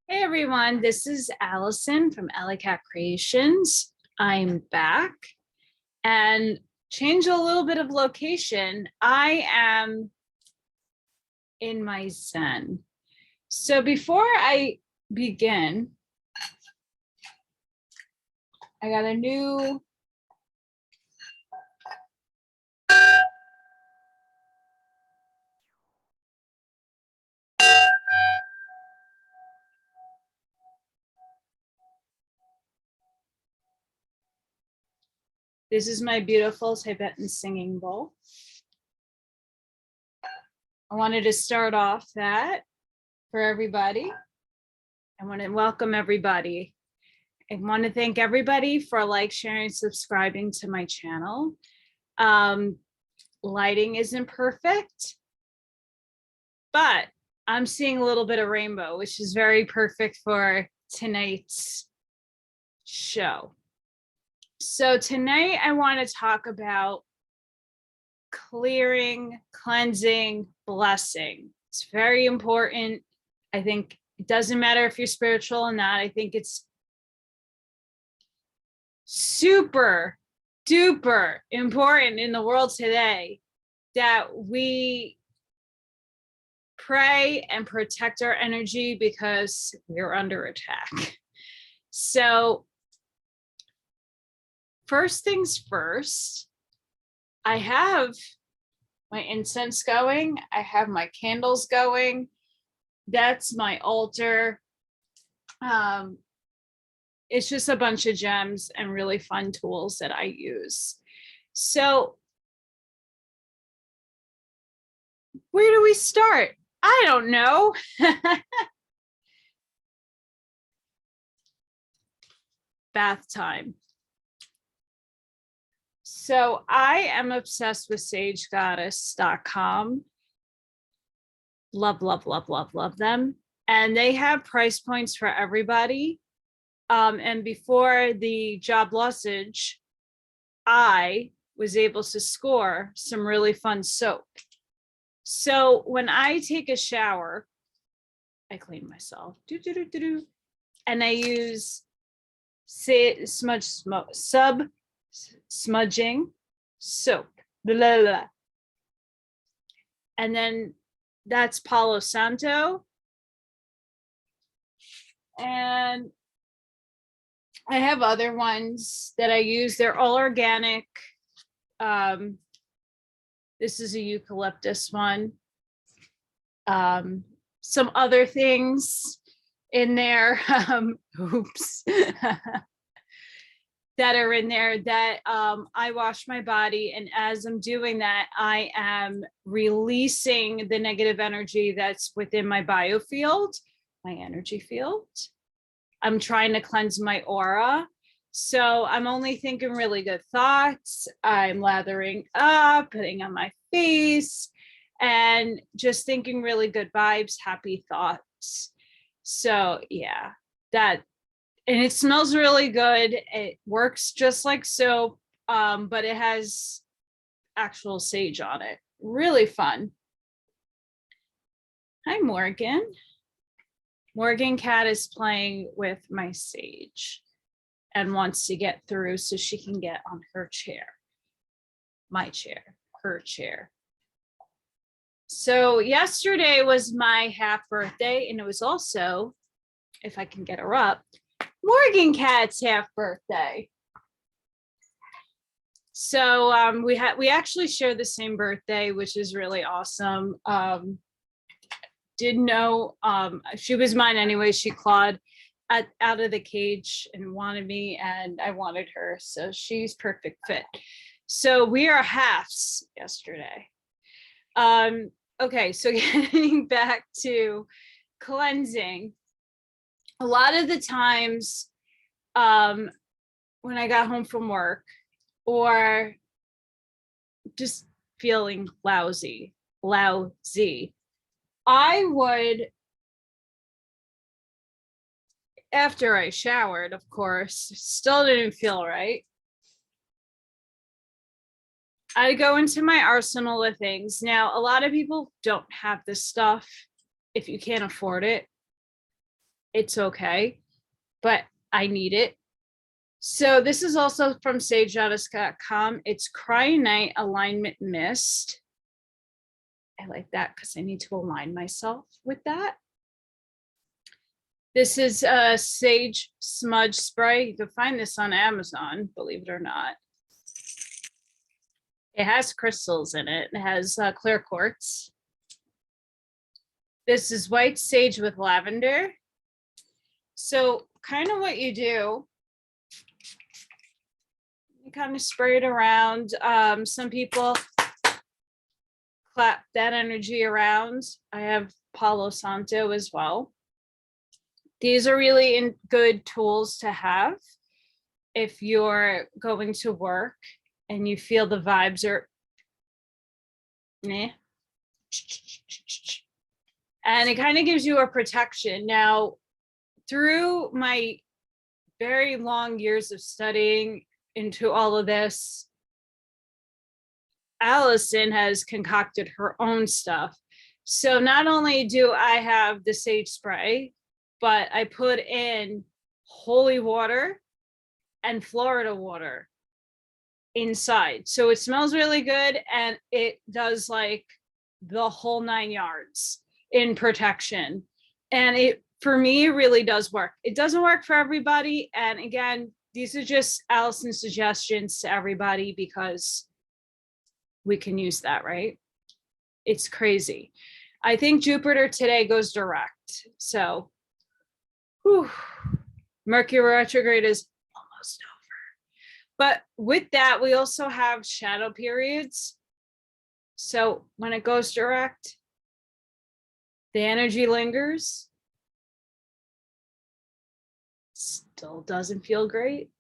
Hey everyone, this is Allison from Allykatkreations. I'm back and change a little bit of location. I am in my Zen. So before I begin, I got a new this is my beautiful Tibetan singing bowl. I wanted to start off that for everybody. I want to welcome everybody. I want to thank everybody for sharing, subscribing to my channel. Lighting isn't perfect, but I'm seeing a little bit of rainbow, which is very perfect for tonight's show. So tonight I want to talk about clearing, cleansing, blessing. It's very important. I think it doesn't matter if you're spiritual or not. I think it's super duper important in the world today that we pray and protect our energy because we're under attack. So first things first, I have my incense going. I have my candles going. That's my altar. It's just a bunch of gems and really fun tools that I use. So where do we start? I don't know. Bath time. So I am obsessed with sagegoddess.com. Love, love, love, love, love them. And they have price points for everybody. And before the job lossage, I was able to score some really fun soap. So when I take a shower, I clean myself, and I use smudging soap, blah, blah. And then that's Palo Santo. And I have other ones that I use. They're all organic. This is a eucalyptus one. Some other things in there, oops, that are in there that I wash my body. And as I'm doing that, I am releasing the negative energy that's within my biofield, my energy field. I'm trying to cleanse my aura. So I'm only thinking really good thoughts. I'm lathering up, putting on my face, and just thinking really good vibes, happy thoughts. So yeah, that, and it smells really good. It works just like soap, but it has actual sage on it. Really fun. Hi, Morgan. Morgan Cat is playing with my sage and wants to get through so she can get on her chair. My chair, her chair. So yesterday was my half birthday, and it was also, if I can get her up, Morgan Cat's half birthday. So we actually share the same birthday, which is really awesome. Didn't know she was mine anyway. She clawed out of the cage and wanted me, and I wanted her, so she's perfect fit. So we are halves yesterday. Okay, so getting back to cleansing, a lot of the times when I got home from work or just feeling lousy, I would, after I showered, of course, still didn't feel right, I'd go into my arsenal of things. Now, a lot of people don't have this stuff if you can't afford it. It's okay, but I need it. So this is also from sagegoddess.com. It's Cryonite Alignment Mist. I like that because I need to align myself with that. This is a sage smudge spray. You can find this on Amazon, believe it or not. It has crystals in it. It has clear quartz. This is white sage with lavender. So kind of what you do, you kind of spray it around. Some people clap that energy around. I have Palo Santo as well. These are really good tools to have if you're going to work and you feel the vibes are meh. And it kind of gives you a protection. Now, through my very long years of studying into all of this, Allison has concocted her own stuff. So not only do I have the sage spray, but I put in holy water and Florida water inside. So it smells really good and it does like the whole 9 yards in protection. And it, for me, really does work. It doesn't work for everybody. And again, these are just Allison's suggestions to everybody because we can use that, right? It's crazy. I think Jupiter today goes direct. So, whew, Mercury retrograde is almost over. But with that, we also have shadow periods. So when it goes direct, the energy lingers. Still doesn't feel great.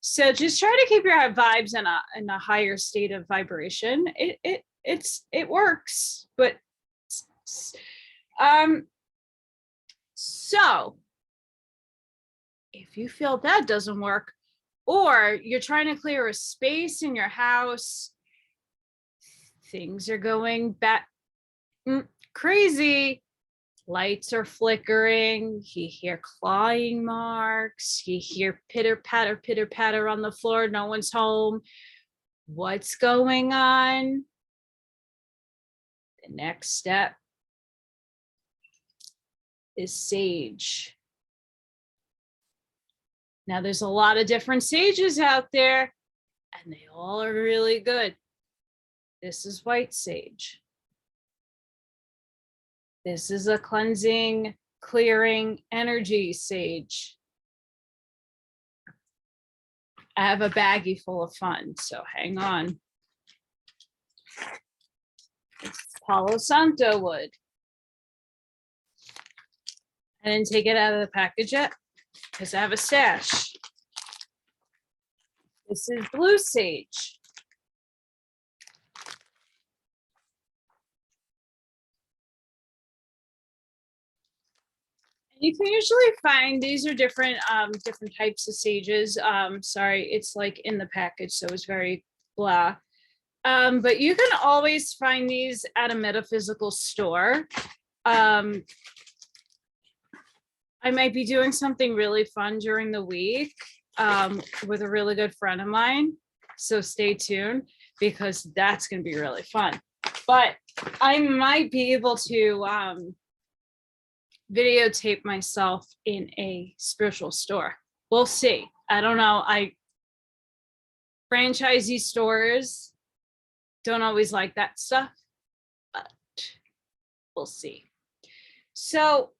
So just try to keep your vibes in a higher state of vibration. It works, but so if you feel that doesn't work, or you're trying to clear a space in your house, things are going back crazy. Lights are flickering. You hear clawing marks. You hear pitter patter on the floor. No one's home. What's going on? The next step is sage. Now, there's a lot of different sages out there, and they all are really good. This is white sage. This is a cleansing, clearing energy sage. I have a baggie full of fun, so hang on. It's Palo Santo wood. I didn't take it out of the package yet because I have a stash. This is blue sage. You can usually find, these are different different types of sages. Sorry, it's like in the package, so it's very blah. But you can always find these at a metaphysical store. I might be doing something really fun during the week with a really good friend of mine. So stay tuned because that's going to be really fun. But I might be able to videotape myself in a spiritual store. We'll see. I don't know. Franchisee stores don't always like that stuff, but we'll see. So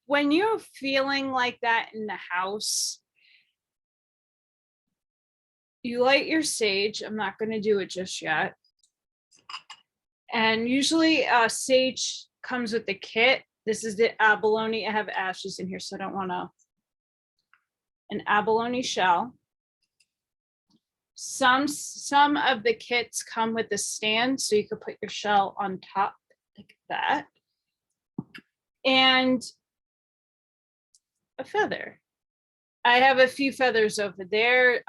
when you're feeling like that in the house, you light your sage. I'm not going to do it just yet. And usually sage comes with the kit. This is the abalone. I have ashes in here, so I don't want to. An abalone shell. Some of the kits come with a stand, so you could put your shell on top like that. And a feather. I have a few feathers over there.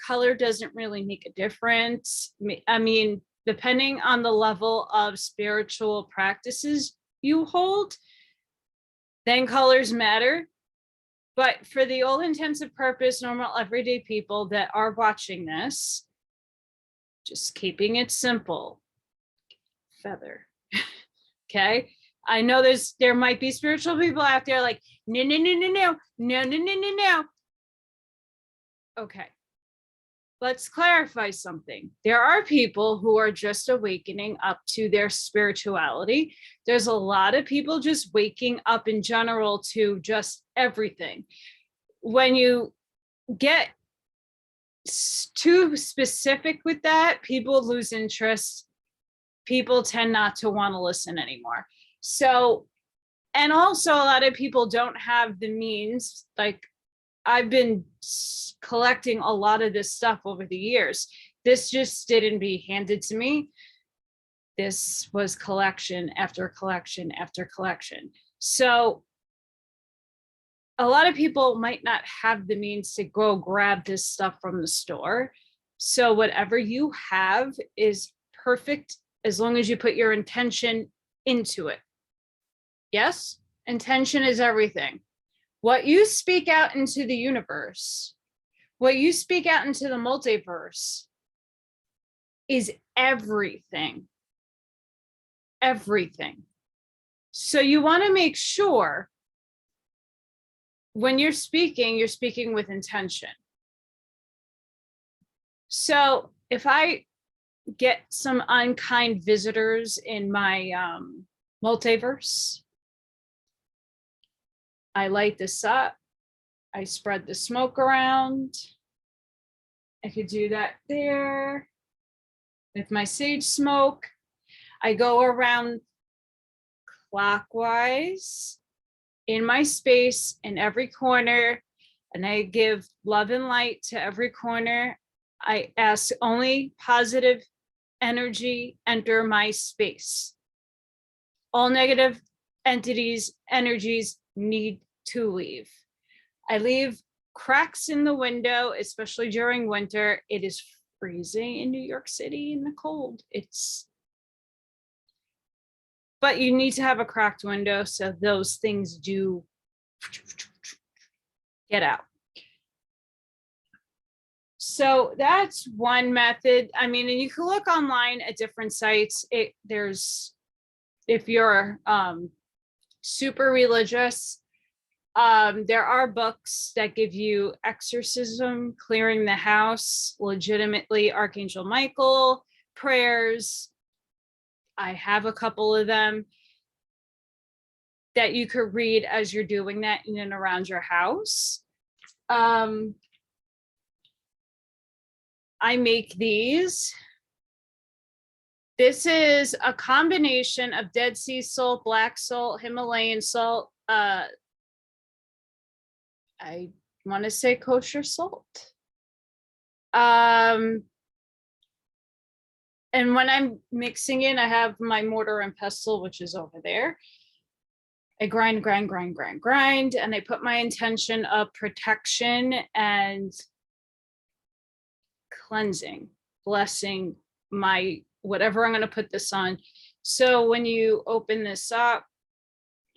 Color doesn't really make a difference. I mean, depending on the level of spiritual practices you hold, then colors matter. But for the all intents and purpose, normal everyday people that are watching this, just keeping it simple. Feather. Okay. I know there might be spiritual people out there like, no, no, no, no, no, no, no, no, no, no. Okay. Let's clarify something. There are people who are just awakening up to their spirituality. There's a lot of people just waking up in general to just everything. When you get too specific with that, people lose interest. People tend not to want to listen anymore. So, and also a lot of people don't have the means. Like, I've been collecting a lot of this stuff over the years. This just didn't be handed to me. This was collection after collection after collection. So a lot of people might not have the means to go grab this stuff from the store. So whatever you have is perfect as long as you put your intention into it. Yes, intention is everything. What you speak out into the universe, what you speak out into the multiverse is everything. Everything. So you want to make sure when you're speaking with intention. So if I get some unkind visitors in my multiverse, I light this up. I spread the smoke around. I could do that there with my sage smoke. I go around clockwise in my space in every corner, and I give love and light to every corner. I ask only positive energy enter my space. All negative entities, energies need to leave. I leave cracks in the window, especially during winter. It is freezing in New York City in the cold. But you need to have a cracked window so those things do get out. So that's one method. I mean, and you can look online at different sites. If you're super religious, there are books that give you exorcism, clearing the house, legitimately Archangel Michael, prayers. I have a couple of them that you could read as you're doing that in and around your house. I make these. This is a combination of Dead Sea salt, black salt, Himalayan salt. I want to say kosher salt. And when I'm mixing it, I have my mortar and pestle, which is over there. I grind, and I put my intention of protection and cleansing, blessing my whatever I'm going to put this on. So when you open this up,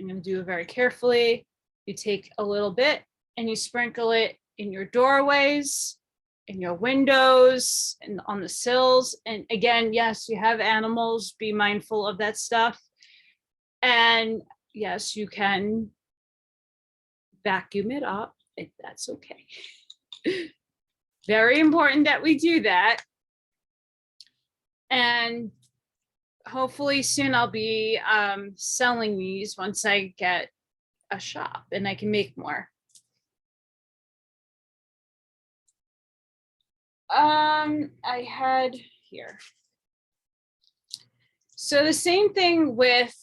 I'm going to do it very carefully. You take a little bit and you sprinkle it in your doorways, in your windows, and on the sills. And again, yes, you have animals, be mindful of that stuff. And yes, you can vacuum it up if that's okay. Very important that we do that. And hopefully soon I'll be selling these once I get a shop and I can make more. I had here. So the same thing with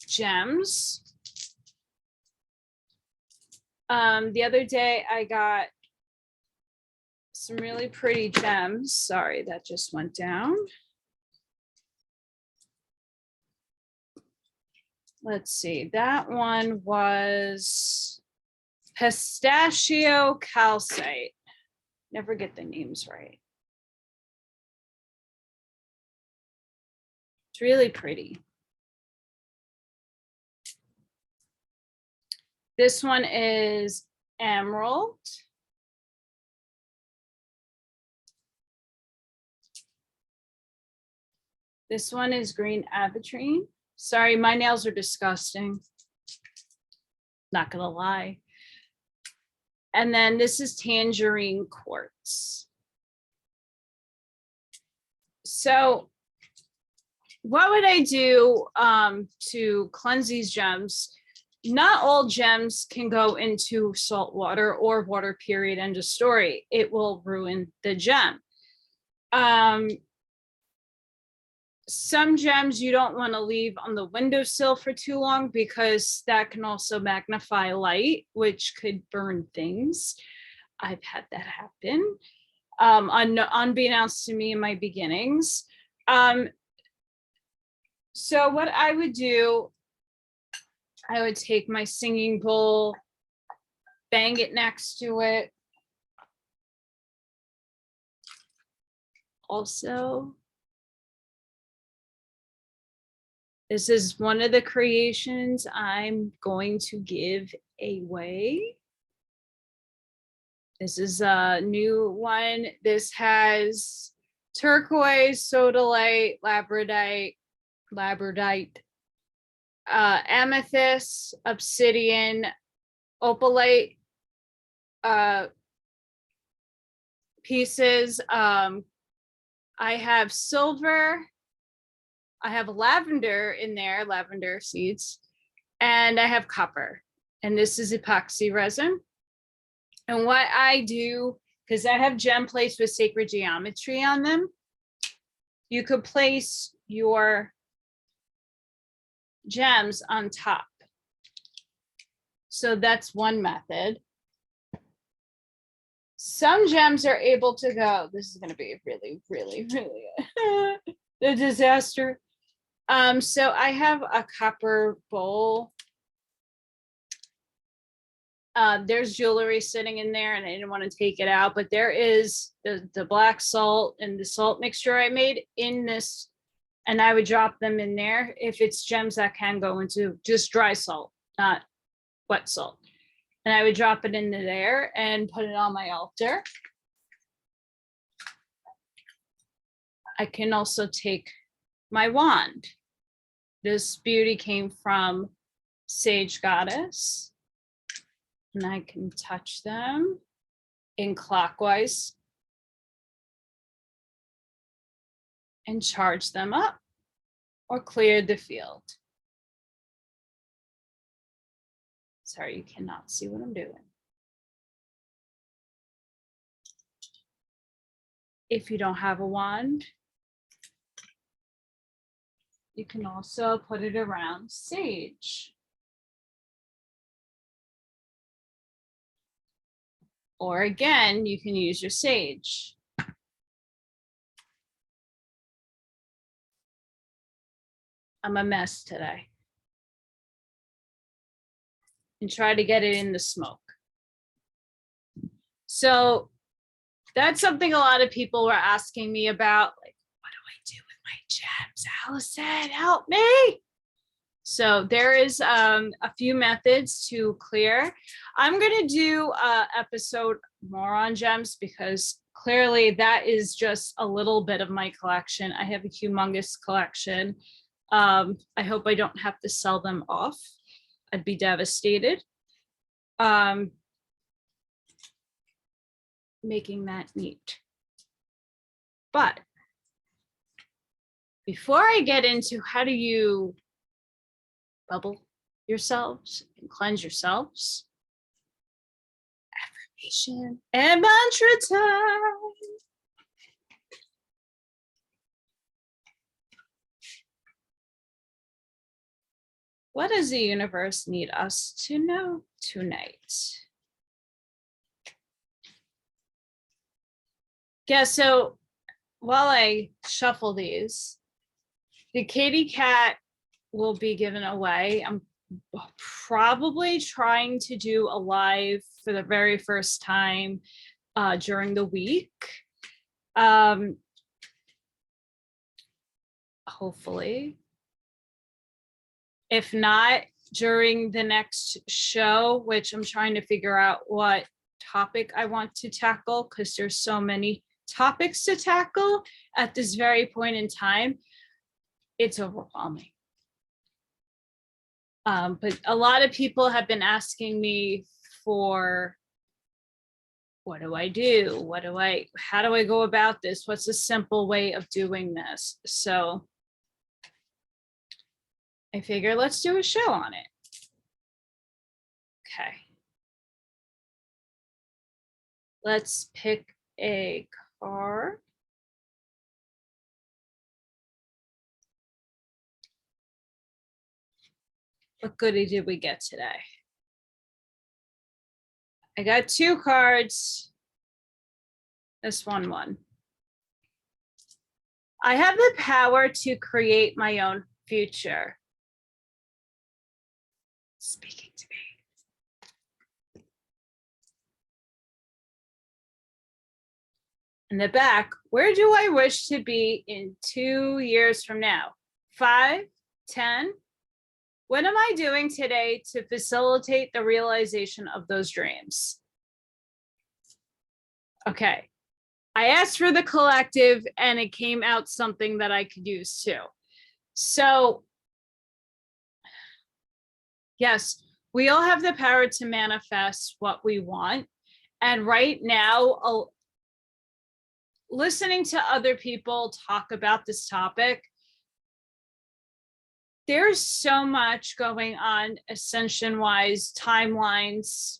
gems. The other day I got some really pretty gems. Sorry, that just went down. Let's see, that one was pistachio calcite. Never get the names right. It's really pretty. This one is emerald. This one is green aventurine. Sorry, my nails are disgusting. Not gonna lie. And then this is tangerine quartz. So what would I do to cleanse these gems? Not all gems can go into salt water or water, period, end of story. It will ruin the gem. Some gems you don't want to leave on the windowsill for too long because that can also magnify light, which could burn things. I've had that happen, unbeknownst to me in my beginnings. So what I would do, I would take my singing bowl, bang it next to it. Also, this is one of the creations I'm going to give away. This is a new one. This has turquoise, sodalite, labradorite, amethyst, obsidian, opalite pieces. I have silver. I have lavender in there, lavender seeds, and I have copper. And this is epoxy resin. And what I do, because I have gem plates with sacred geometry on them, you could place your gems on top. So that's one method. Some gems are able to go, this is going to be really a disaster. So I have a copper bowl. There's jewelry sitting in there and I didn't want to take it out, but there is the black salt and the salt mixture I made in this, and I would drop them in there if it's gems that can go into just dry salt, not wet salt. And I would drop it into there and put it on my altar. I can also take my wand. This beauty came from Sage Goddess. And I can touch them in clockwise and charge them up or clear the field. Sorry, you cannot see what I'm doing. If you don't have a wand, you can also put it around sage. Or again, you can use your sage. I'm a mess today. And try to get it in the smoke. So that's something a lot of people were asking me about, like, what do I do with my gems? Allison, help me. So there is a few methods to clear. I'm going to do an episode more on gems because clearly that is just a little bit of my collection. I have a humongous collection. I hope I don't have to sell them off. I'd be devastated. Making that neat. But before I get into how do you bubble yourselves and cleanse yourselves, affirmation and mantra time. What does the universe need us to know tonight? Yeah, so while I shuffle these, the kitty cat will be given away. I'm probably trying to do a live for the very first time during the week. Hopefully. If not, during the next show, which I'm trying to figure out what topic I want to tackle, because there's so many topics to tackle at this very point in time. It's overwhelming. But a lot of people have been asking me for, what do I do? How do I go about this? What's a simple way of doing this? So I figure let's do a show on it. Okay. Let's pick a card. What goodie did we get today? I got 2 cards. This one. I have the power to create my own future. Speaking to me. In the back, where do I wish to be in 2 years from now? 5, 10? What am I doing today to facilitate the realization of those dreams? Okay. I asked for the collective and it came out something that I could use too. So yes, we all have the power to manifest what we want. And right now, listening to other people talk about this topic, there's so much going on ascension-wise, timelines.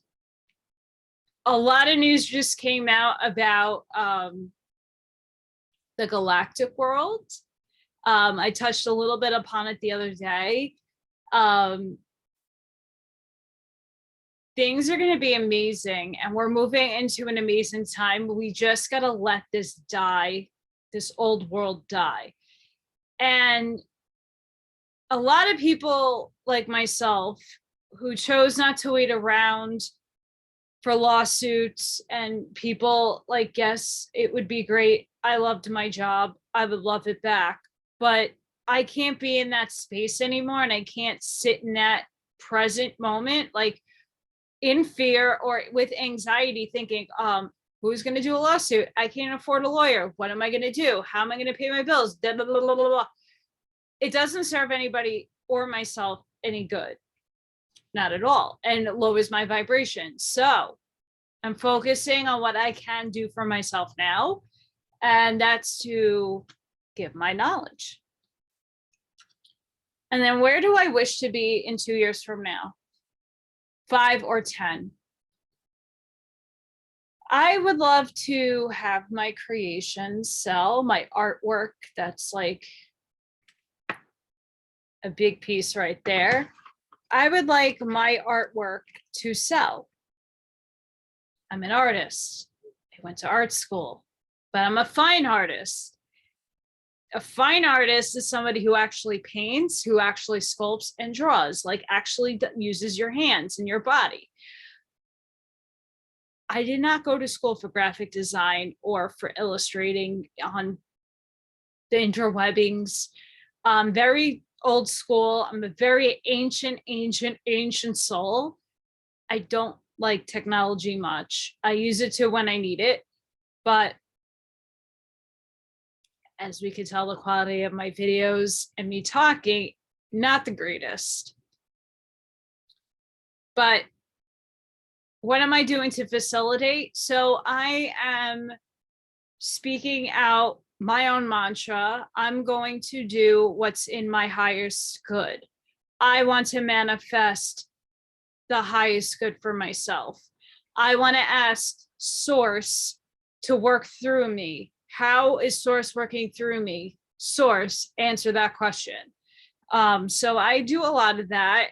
A lot of news just came out about the galactic world. I touched a little bit upon it the other day. Things are going to be amazing, and we're moving into an amazing time. We just got to let this die, this old world die. And a lot of people like myself who chose not to wait around for lawsuits, and people like, yes, it would be great. I loved my job. I would love it back, but I can't be in that space anymore. And I can't sit in that present moment, like in fear or with anxiety, thinking, who's going to do a lawsuit? I can't afford a lawyer. What am I going to do? How am I going to pay my bills? Blah, blah, blah, blah, blah. It doesn't serve anybody or myself any good. Not at all. And it lowers my vibration. So I'm focusing on what I can do for myself now. And that's to give my knowledge. And then where do I wish to be in 2 years from now? 5 or 10? I would love to have my creations sell, my artwork. That's like a big piece right there. I would like my artwork to sell. I'm an artist. I went to art school, but I'm a fine artist. A fine artist is somebody who actually paints, who actually sculpts and draws, like actually uses your hands and your body. I did not go to school for graphic design or for illustrating on the interwebbings. Very old school. I'm a very ancient soul. I don't like technology much. I use it to when I need it, but as we can tell, the quality of my videos and me talking, not the greatest. But what am I doing to facilitate? So I am speaking out my own mantra. I'm going to do what's in my highest good. I want to manifest the highest good for myself. I want to ask Source to work through me. How is Source working through me? Source, answer that question. So I do a lot of that.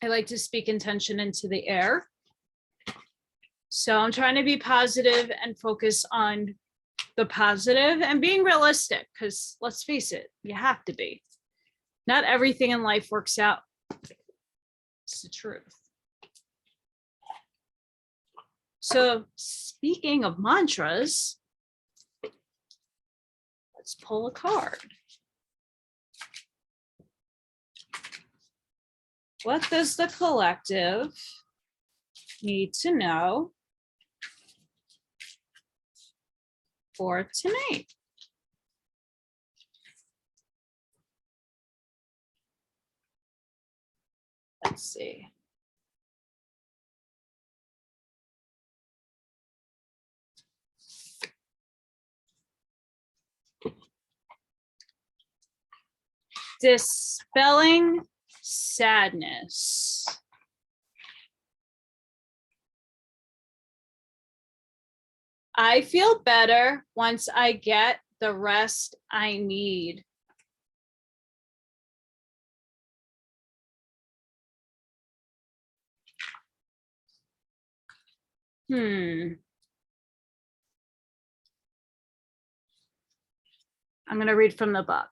I like to speak intention into the air. So I'm trying to be positive and focus on the positive and being realistic, because let's face it, you have to be. Not everything in life works out. It's the truth. So speaking of mantras, let's pull a card. What does the collective need to know for tonight? Let's see. Dispelling sadness. I feel better once I get the rest I need. I'm going to read from the book.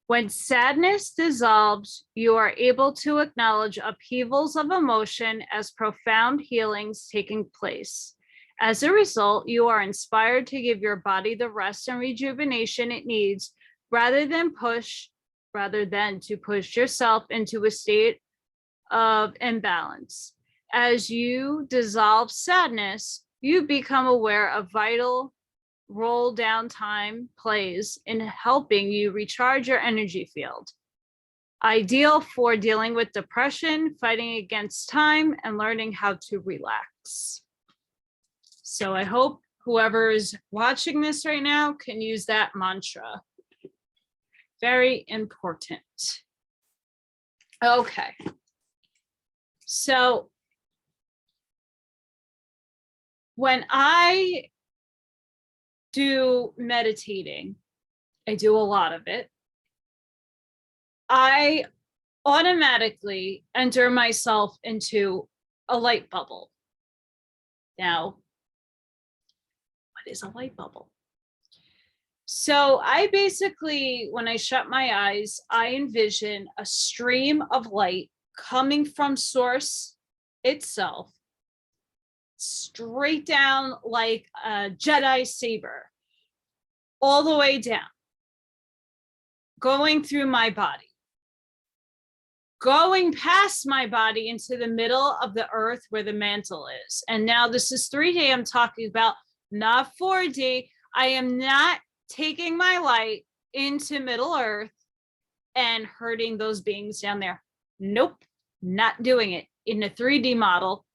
When sadness dissolves, you are able to acknowledge upheavals of emotion as profound healings taking place. As a result, you are inspired to give your body the rest and rejuvenation it needs, rather than to push yourself into a state of imbalance. As you dissolve sadness, you become aware of vital role downtime plays in helping you recharge your energy field. Ideal for dealing with depression, fighting against time, and learning how to relax. So I hope whoever is watching this right now can use that mantra. Very important. Okay. So when I do meditating, I do a lot of it, I automatically enter myself into a light bubble. Now, what is a light bubble? So I basically, when I shut my eyes, I envision a stream of light coming from source itself, straight down like a Jedi saber, all the way down, going through my body, going past my body into the middle of the earth where the mantle is. And now this is 3D I'm talking about, not 4D. I am not taking my light into Middle Earth and hurting those beings down there. Nope, not doing it in a 3D model.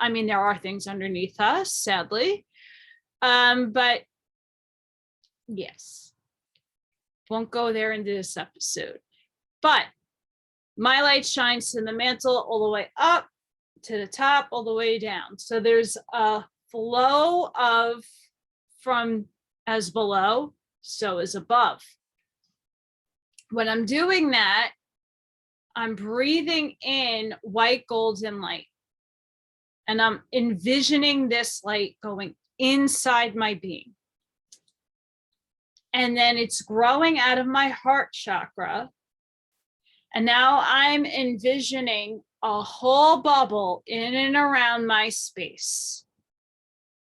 I mean, there are things underneath us, sadly. But yes, won't go there in this episode. But my light shines to the mantle all the way up to the top, all the way down. So there's a flow of from as below, so is above. When I'm doing that, I'm breathing in white golden light. And I'm envisioning this light going inside my being. And then it's growing out of my heart chakra. And now I'm envisioning a whole bubble in and around my space,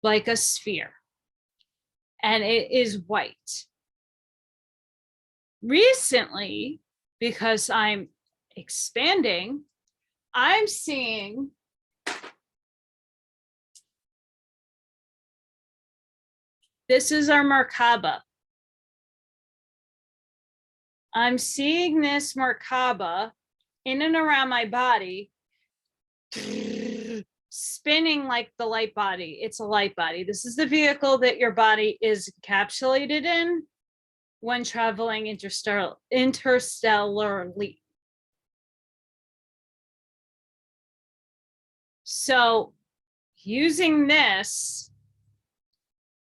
like a sphere. And it is white. Recently, because I'm expanding, I'm seeing this is our Merkaba. I'm seeing this Merkaba in and around my body, spinning like the light body. It's a light body. This is the vehicle that your body is encapsulated in when traveling interstellarly. So using this,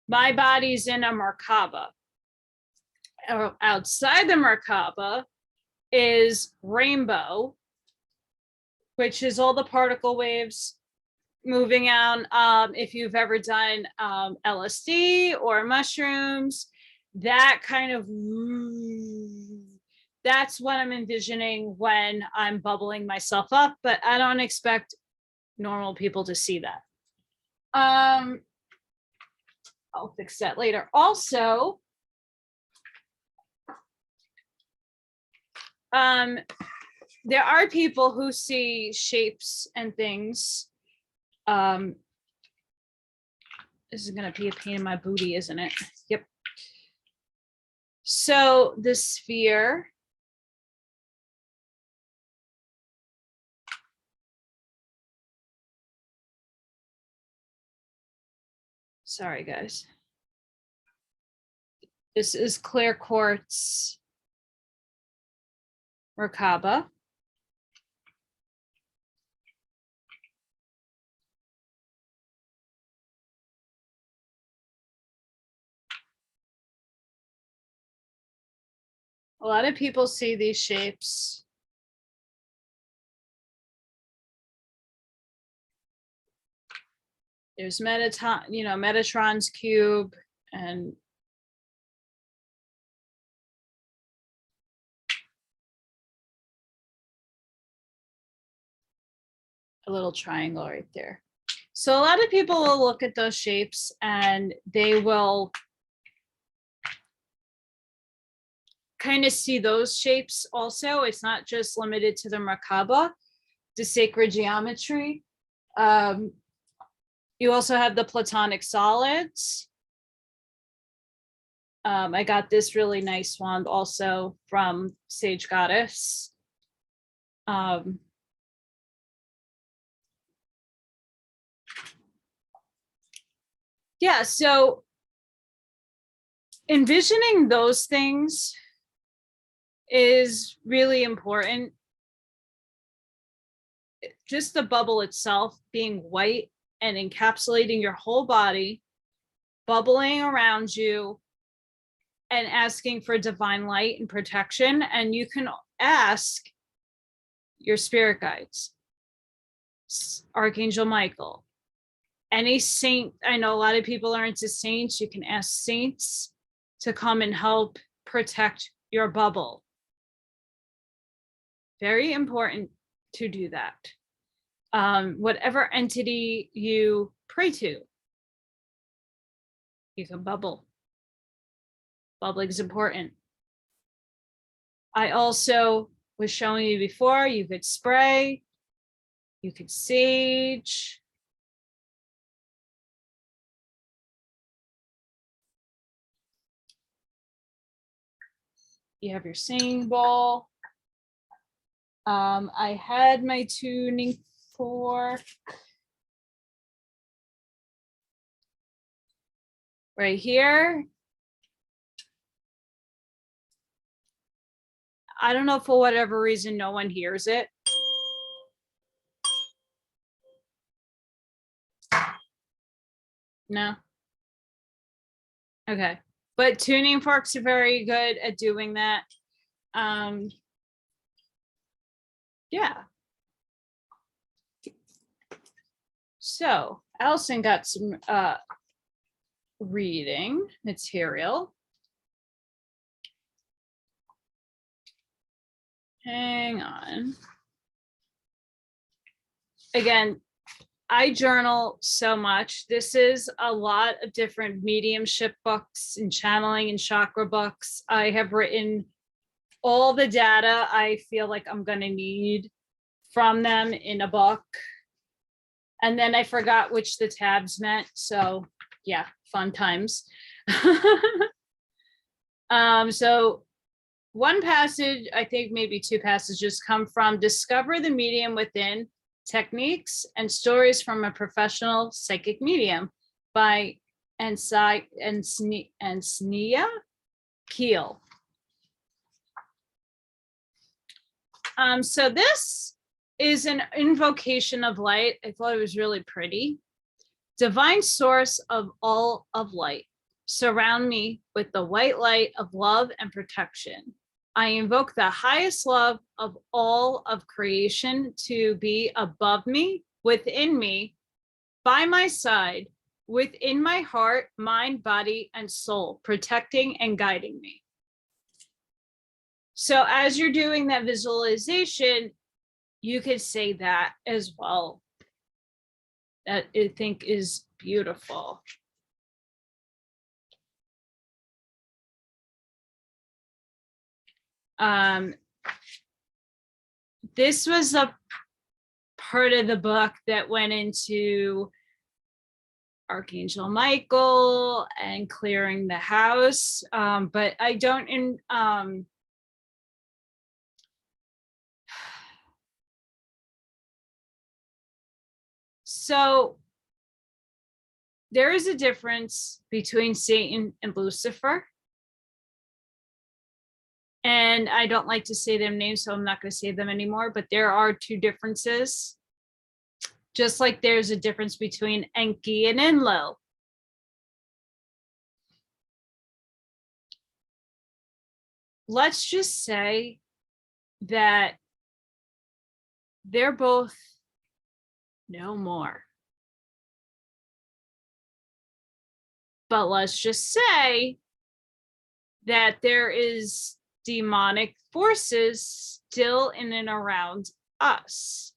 my body's in a Merkaba. Outside the Merkaba is rainbow, which is all the particle waves moving out. If you've ever done LSD or mushrooms, that kind of, that's what I'm envisioning when I'm bubbling myself up, but I don't expect normal people to see that. I'll fix that later. Also, there are people who see shapes and things. This is going to be a pain in my booty, isn't it? Yep. So the sphere. Sorry, guys. This is clear quartz Merkaba. A lot of people see these shapes. There's Metatron's cube and a little triangle right there. So a lot of people will look at those shapes and they will kind of see those shapes also. It's not just limited to the Merkaba, the sacred geometry. You also have the platonic solids. I got this really nice one also from Sage Goddess. Yeah, so envisioning those things is really important. Just the bubble itself being white and encapsulating your whole body, bubbling around you, and asking for divine light and protection. And you can ask your spirit guides, Archangel Michael, any saint. I know a lot of people are into saints. You can ask saints to come and help protect your bubble. Very important to do that. Whatever entity you pray to, you can bubble. Bubbling is important. I also was showing you before, you could spray, you could sage. You have your singing bowl. I had my tuning fork right here. I don't know, for whatever reason, no one hears it. No? Okay. But tuning forks are very good at doing that. Yeah. So Allison got some reading material. Hang on. Again, I journal so much. This is a lot of different mediumship books and channeling and chakra books. I have written all the data I feel like I'm going to need from them in a book. And then I forgot which the tabs meant. So yeah, fun times. So one passage, I think maybe two passages, come from Discover the Medium Within, Techniques and Stories from a Professional Psychic Medium by Anysia Kiel. So this is an invocation of light. I thought it was really pretty. Divine source of all of light, surround me with the white light of love and protection. I invoke the highest love of all of creation to be above me, within me, by my side, within my heart, mind, body, and soul, protecting and guiding me. So as you're doing that visualization, you could say that as well. That I think is beautiful. this was a part of the book that went into Archangel Michael and clearing the house. But I don't so there is a difference between Satan and Lucifer. And I don't like to say them names, so I'm not going to say them anymore, but there are two differences. Just like there's a difference between Enki and Enlil. Let's just say that they're both no more. But let's just say that there is demonic forces still in and around us.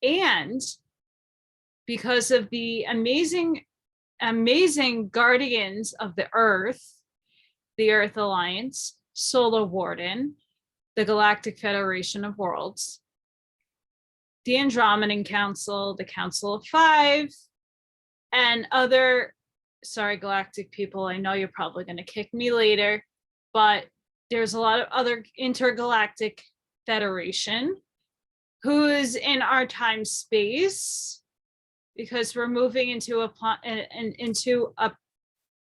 And because of the amazing guardians of the Earth Alliance, Solar Warden, the Galactic Federation of Worlds, the Andromedan Council, the Council of Five, and other, sorry, galactic people, I know you're probably going to kick me later, but there's a lot of other intergalactic federation who is in our time space, because we're moving into a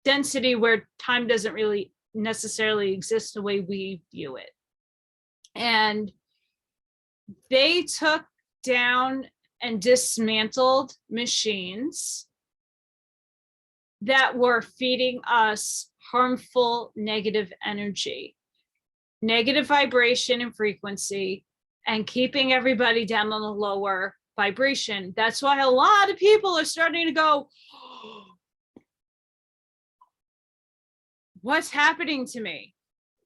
density where time doesn't really necessarily exist the way we view it. And they took down and dismantled machines that were feeding us harmful negative energy, negative vibration and frequency, and keeping everybody down on the lower vibration. That's why a lot of people are starting to go, what's happening to me?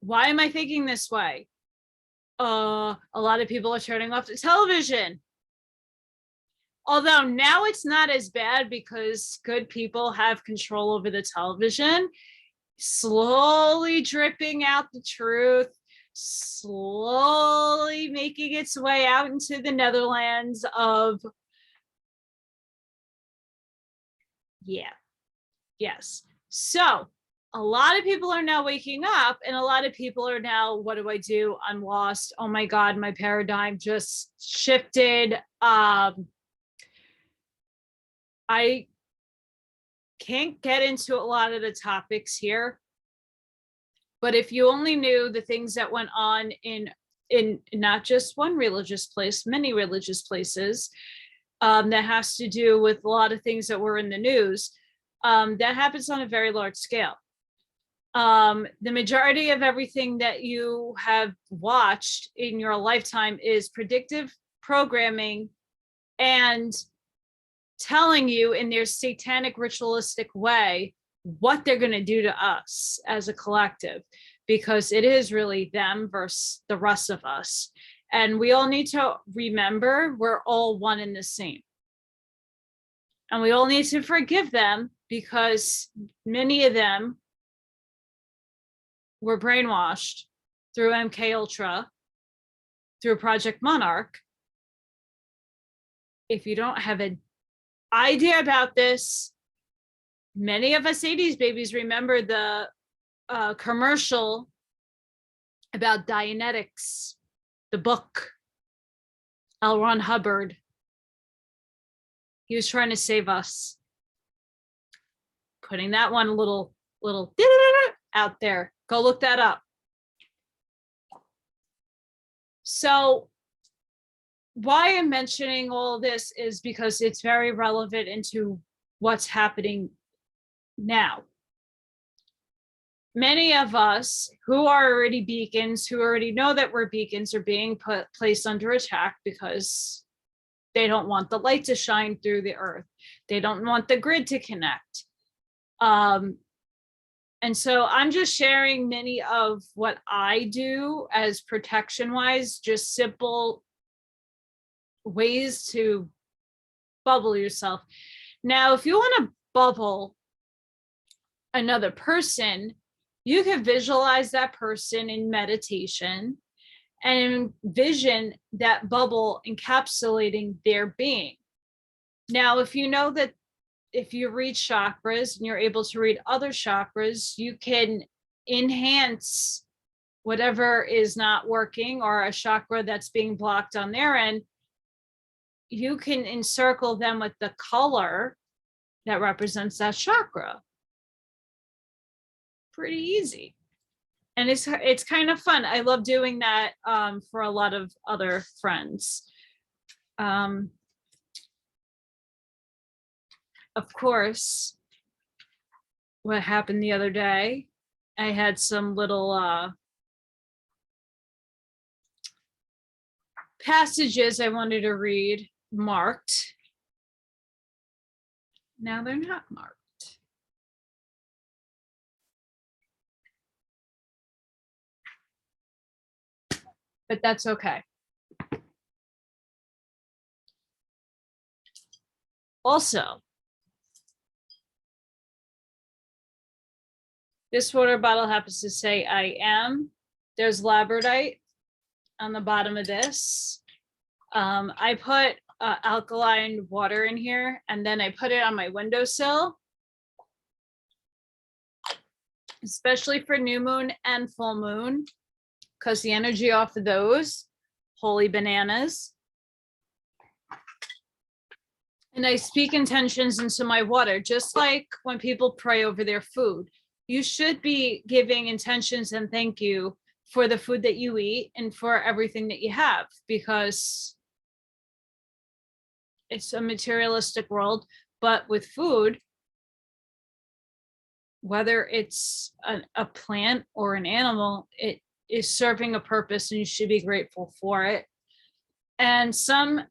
Why am I thinking this way? A lot of people are turning off the television. Although now it's not as bad because good people have control over the television, slowly dripping out the truth, slowly making its way out into the Netherlands of, yes. So a lot of people are now waking up, and a lot of people are now, what do I do? I'm lost. Oh my God, my paradigm just shifted. I can't get into a lot of the topics here, but if you only knew the things that went on in not just one religious place, many religious places, that has to do with a lot of things that were in the news, that happens on a very large scale. The majority of everything that you have watched in your lifetime is predictive programming and telling you in their satanic ritualistic way what they're going to do to us as a collective, because it is really them versus the rest of us. And we all need to remember we're all one and the same. And we all need to forgive them, because many of them were brainwashed through MK Ultra, through Project Monarch. If you don't have an idea about this, many of us 80s babies remember the commercial about Dianetics, the book, L. Ron Hubbard. He was trying to save us. Putting that one a little out there. Go look that up. So why I'm mentioning all this is because it's very relevant into what's happening now. Many of us who are already beacons, who already know that we're beacons, are being placed under attack because they don't want the light to shine through the earth. They don't want the grid to connect. And so I'm just sharing many of what I do as protection-wise, just simple ways to bubble yourself. Now, if you want to bubble another person, you can visualize that person in meditation and envision that bubble encapsulating their being. Now, if you know that if you read chakras and you're able to read other chakras, you can enhance whatever is not working or a chakra that's being blocked on their end. You can encircle them with the color that represents that chakra. Pretty easy. And it's kind of fun. I love doing that for a lot of other friends. Of course, what happened the other day, I had some little passages I wanted to read marked. Now they're not marked. But that's okay. Also, this water bottle happens to say I am. There's labradorite on the bottom of this. I put alkaline water in here, and then I put it on my windowsill, especially for new moon and full moon, because the energy off of those, holy bananas. And I speak intentions into my water, just like when people pray over their food. You should be giving intentions and thank you for the food that you eat and for everything that you have, because it's a materialistic world. But with food, whether it's a plant or an animal, it is serving a purpose and you should be grateful for it. And some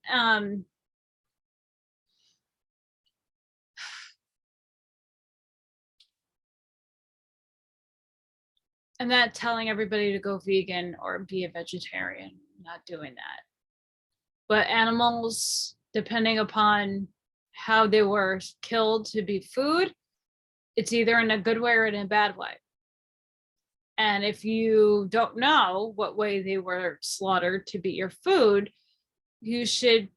I'm not telling everybody to go vegan or be a vegetarian. I'm not doing that. But animals, depending upon how they were killed to be food, it's either in a good way or in a bad way. And if you don't know what way they were slaughtered to be your food, you should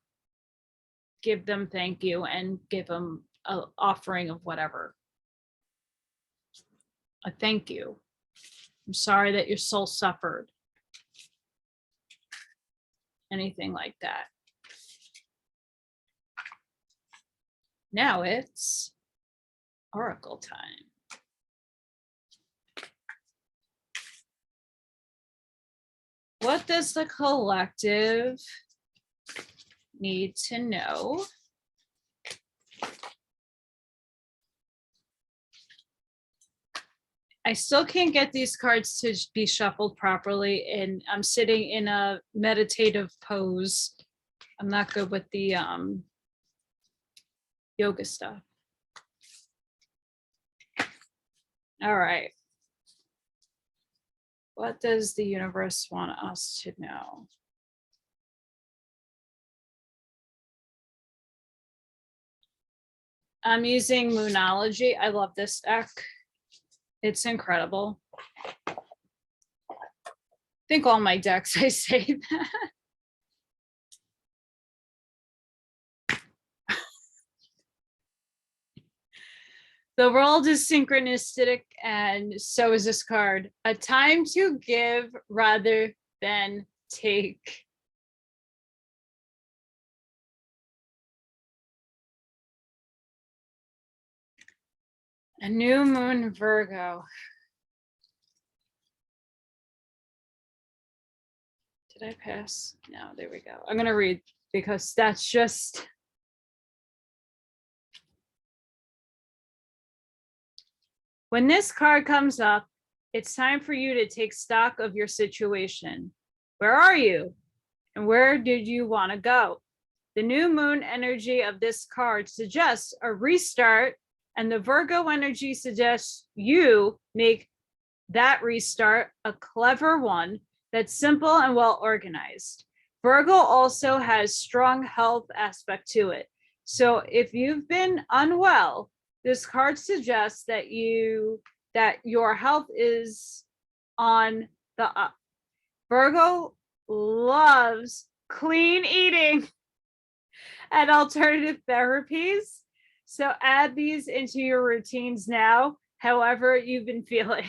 give them thank you and give them an offering of whatever. A thank you. I'm sorry that your soul suffered. Anything like that. Now it's oracle time. What does the collective need to know? I still can't get these cards to be shuffled properly, and I'm sitting in a meditative pose. I'm not good with the yoga stuff. All right. What does the universe want us to know? I'm using Moonology. I love this deck. It's incredible. I think all my decks, I say that. The world is synchronistic, and so is this card. A time to give rather than take. A new moon Virgo. Did I pass? No, there we go. I'm going to read because that's just. When this card comes up, it's time for you to take stock of your situation. Where are you? And where did you want to go? The new moon energy of this card suggests a restart, and the Virgo energy suggests you make that restart a clever one that's simple and well organized. Virgo also has strong health aspect to it. So if you've been unwell, this card suggests that your health is on the up. Virgo loves clean eating and alternative therapies. So add these into your routines now, however you've been feeling.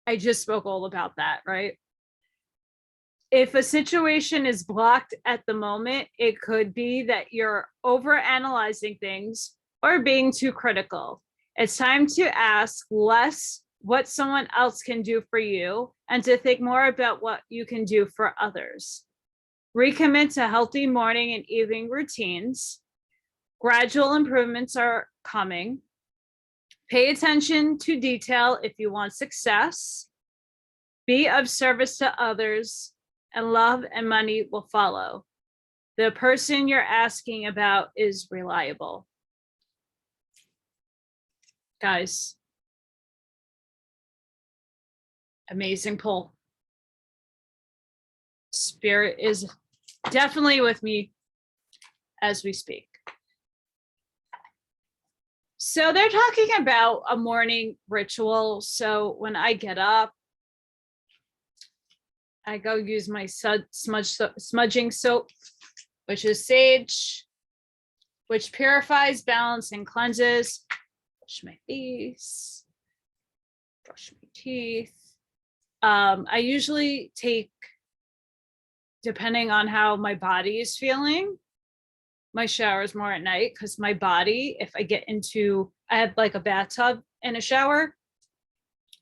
I just spoke all about that, right? If a situation is blocked at the moment, it could be that you're over analyzing things or being too critical. It's time to ask less what someone else can do for you and to think more about what you can do for others. Recommit to healthy morning and evening routines. Gradual improvements are coming. Pay attention to detail if you want success. Be of service to others, and love and money will follow. The person you're asking about is reliable. Guys, amazing pull. Spirit is definitely with me as we speak. So they're talking about a morning ritual. So when I get up, I go use my smudging soap, which is sage, which purifies, balances, and cleanses. Brush my face, brush my teeth. I usually take, depending on how my body is feeling, my showers more at night, because my body, if I get into, I have like a bathtub and a shower.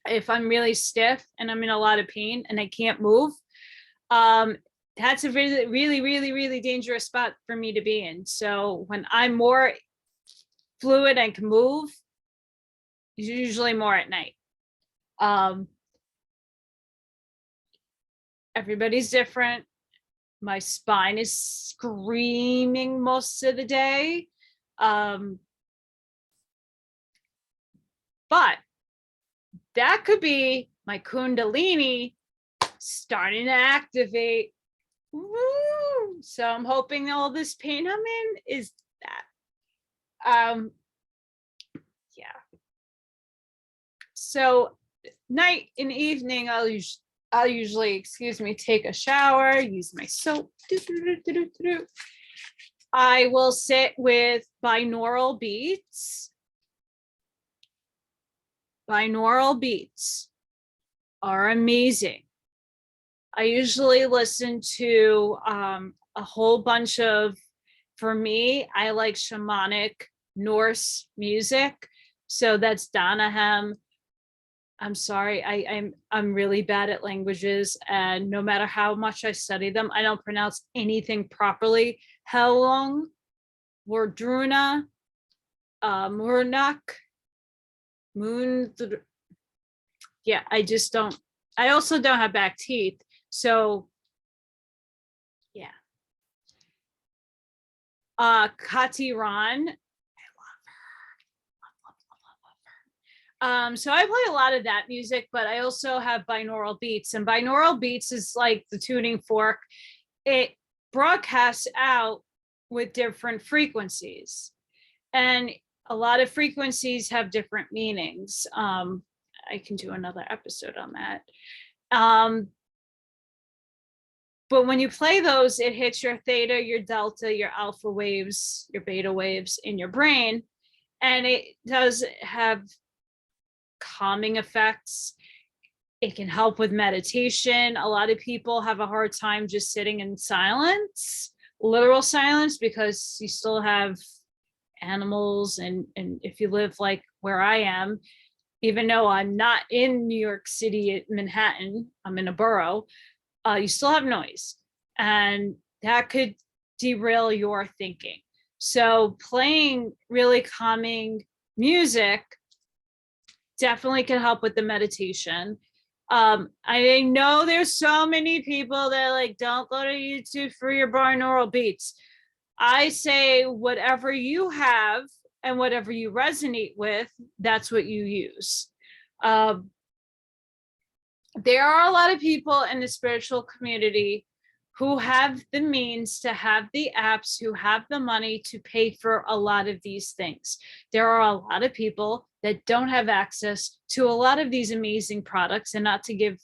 If I'm really stiff and I'm in a lot of pain and I can't move, that's a really, really, really, really dangerous spot for me to be in. So when I'm more fluid and can move, usually more at night. Everybody's different. My spine is screaming most of the day. But that could be my Kundalini starting to activate. Woo! So I'm hoping all this pain I'm in is that. Yeah. So night and evening, I'll usually, take a shower, use my soap. I will sit with binaural beats. Binaural beats are amazing. I usually listen to a whole bunch of, for me, I like shamanic Norse music. So that's Danahem. I'm sorry, I'm really bad at languages, and no matter how much I study them, I don't pronounce anything properly. Helong, Wardruna, Murnak, Moon. Yeah, I just don't. I also don't have back teeth, so yeah. Kati Ron, so I play a lot of that music, but I also have binaural beats, and binaural beats is like the tuning fork. It broadcasts out with different frequencies, and a lot of frequencies have different meanings. I can do another episode on that. But when you play those, it hits your theta, your delta, your alpha waves, your beta waves in your brain, and it does have calming effects. It can help with meditation. A lot of people have a hard time just sitting in silence, literal silence, because you still have animals. And if you live like where I am, even though I'm not in New York City, at Manhattan, I'm in a borough, you still have noise. And that could derail your thinking. So playing really calming music definitely can help with the meditation. I know there's so many people that like, don't go to YouTube for your binaural beats. I say whatever you have and whatever you resonate with, that's what you use. There are a lot of people in the spiritual community who have the means to have the apps, who have the money to pay for a lot of these things. There are a lot of people that don't have access to a lot of these amazing products, and not to give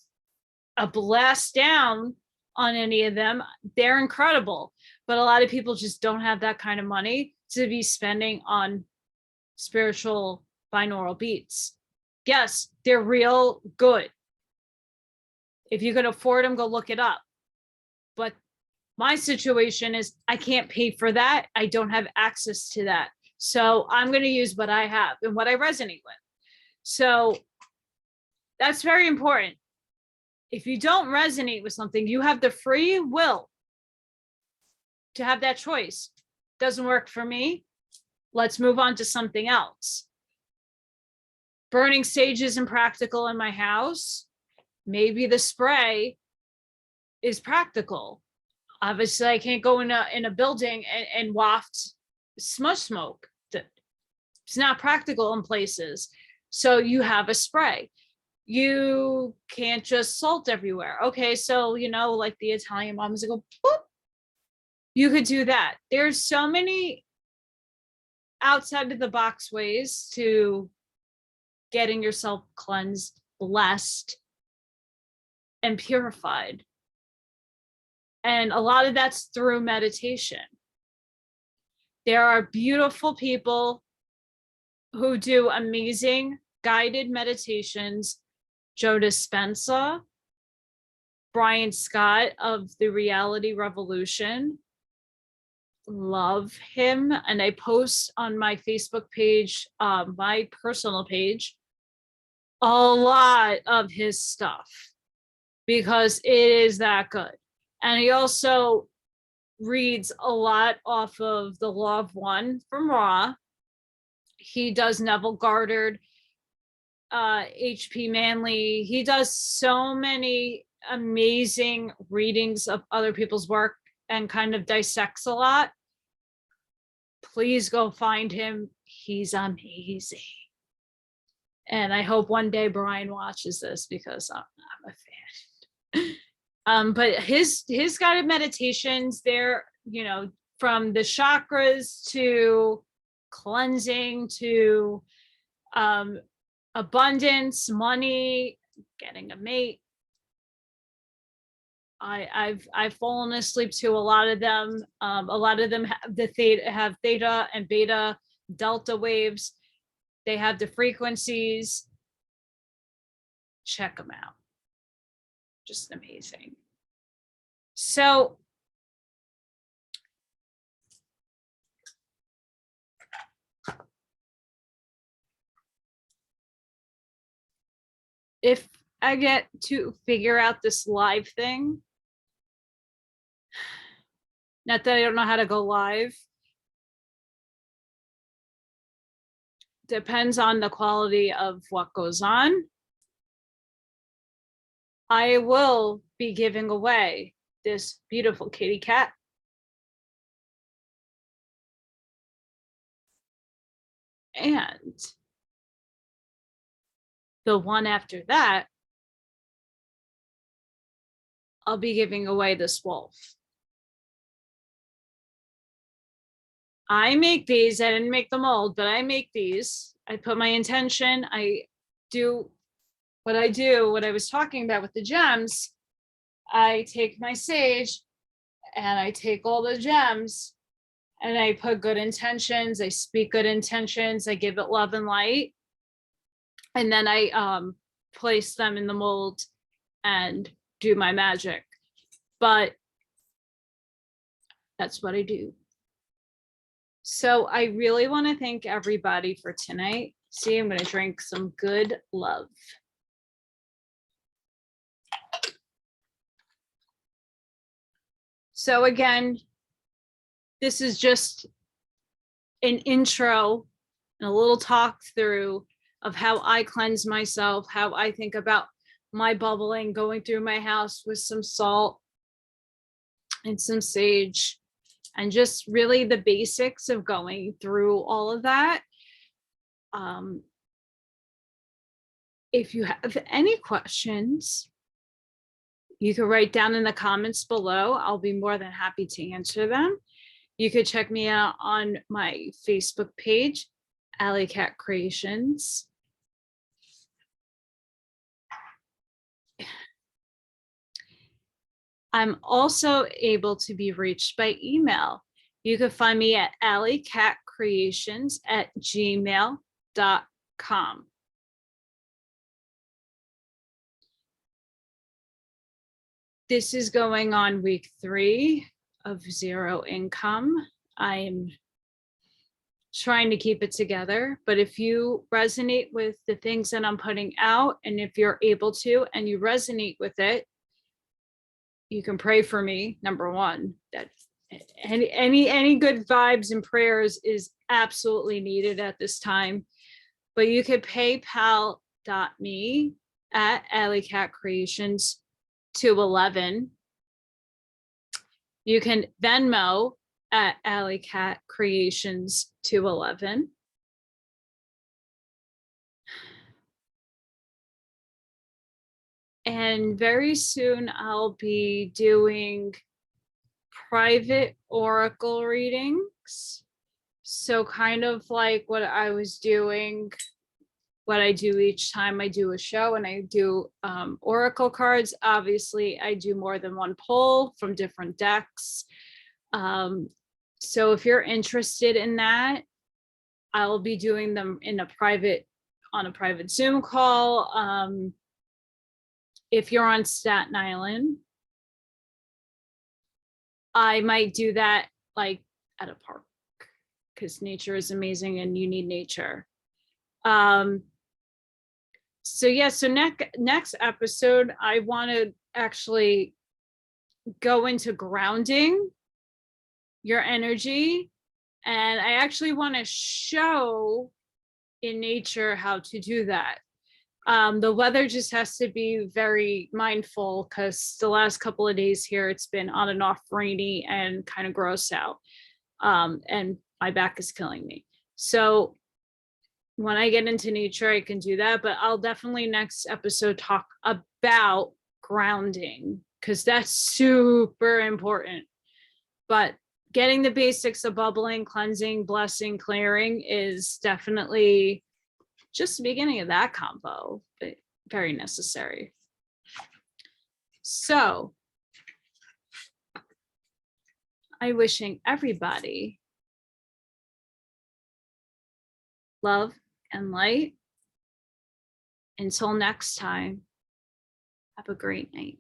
a blast down on any of them. They're incredible, but a lot of people just don't have that kind of money to be spending on spiritual binaural beats. Yes, they're real good. If you can afford them, go look it up. But my situation is I can't pay for that. I don't have access to that. So I'm going to use what I have and what I resonate with. So that's very important. If you don't resonate with something, you have the free will to have that choice. Doesn't work for me. Let's move on to something else. Burning sage isn't practical in my house. Maybe the spray is practical. Obviously, I can't go in a building and waft smudge smoke. It's not practical in places. So you have a spray. You can't just salt everywhere. Okay, so, you know, like the Italian moms go, boop. You could do that. There's so many outside of the box ways to getting yourself cleansed, blessed, and purified. And a lot of that's through meditation. There are beautiful people who do amazing guided meditations. Joe Dispenza, Brian Scott of the Reality Revolution. Love him. And I post on my Facebook page, my personal page, a lot of his stuff because it is that good. And he also reads a lot off of The Law of One from Ra. He does Neville Goddard, H.P. Manley. He does so many amazing readings of other people's work and kind of dissects a lot. Please go find him. He's amazing. And I hope one day Brian watches this because I'm a fan. But his guided meditations, they're, you know, from the chakras to cleansing to abundance, money, getting a mate. I've fallen asleep to a lot of them. A lot of them have theta and beta, delta waves. They have the frequencies. Check them out. Just amazing. So if I get to figure out this live thing, not that I don't know how to go live, depends on the quality of what goes on. I will be giving away this beautiful kitty cat. And the one after that, I'll be giving away this wolf. I make these. I didn't make the mold, but I make these. I put my intention. I do what I was talking about with the gems. I take my sage and I take all the gems and I put good intentions. I speak good intentions. I give it love and light. And then I place them in the mold and do my magic. But that's what I do. So I really want to thank everybody for tonight. See, I'm going to drink some good love. So again, this is just an intro and a little talk through of how I cleanse myself, how I think about my bubbling, going through my house with some salt and some sage, and just really the basics of going through all of that. If you have any questions, you can write down in the comments below. I'll be more than happy to answer them. You could check me out on my Facebook page, Allykatkreations. I'm also able to be reached by email. You can find me at Allykatkreations@gmail.com. This is going on week 3 of zero income. I'm trying to keep it together, but if you resonate with the things that I'm putting out, and if you're able to, and you resonate with it, you can pray for me. Number one, that any good vibes and prayers is absolutely needed at this time. But you could PayPal.me at Allykatkreations211. You can Venmo at Allykatkreations211. And very soon I'll be doing private oracle readings. So kind of like what I was doing, what I do each time I do a show and I do oracle cards. Obviously, I do more than one pull from different decks. So if you're interested in that, I'll be doing them on a private Zoom call. If you're on Staten Island, I might do that like at a park because nature is amazing and you need nature. So yeah, so next episode, I want to actually go into grounding your energy. And I actually want to show in nature how to do that. The weather just has to be very mindful because the last couple of days here, it's been on and off rainy and kind of gross out. And my back is killing me. So when I get into nature, I can do that, but I'll definitely next episode talk about grounding because that's super important. But getting the basics of bubbling, cleansing, blessing, clearing is definitely just the beginning of that combo, but very necessary. So I'm wishing everybody love and light. Until next time, have a great night.